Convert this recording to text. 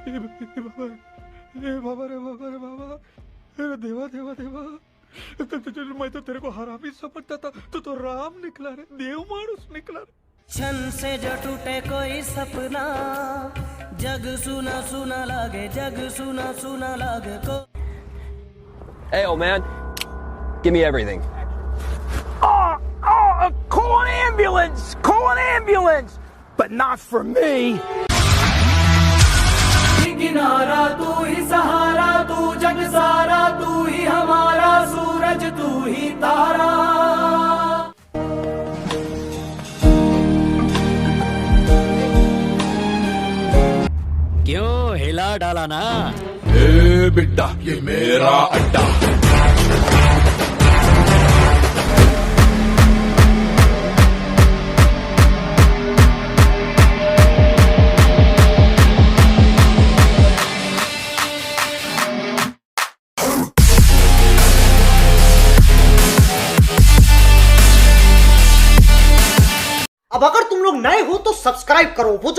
बाबा, हे बाबा रे बाबा रे बाबा, अरे देवा देवा देवा, मैं तो तेरे को हरामी समझता था, तो राम निकला रे, देव मानुस निकला रे। छन से जो टूटे कोई सपना, जग सुना सुना लागे, जग सुना सुना लागे को। Hey, old man, give me everything. Call an ambulance! Call an ambulance! But not for me! किनारा तू ही सहारा, तू जग सारा, तू ही हमारा सूरज, तू ही तारा। क्यों हिला डाला ना? ए बेटा, ये मेरा अड्डा। अब अगर तुम लोग नए हो तो सब्सक्राइब करो, वो जो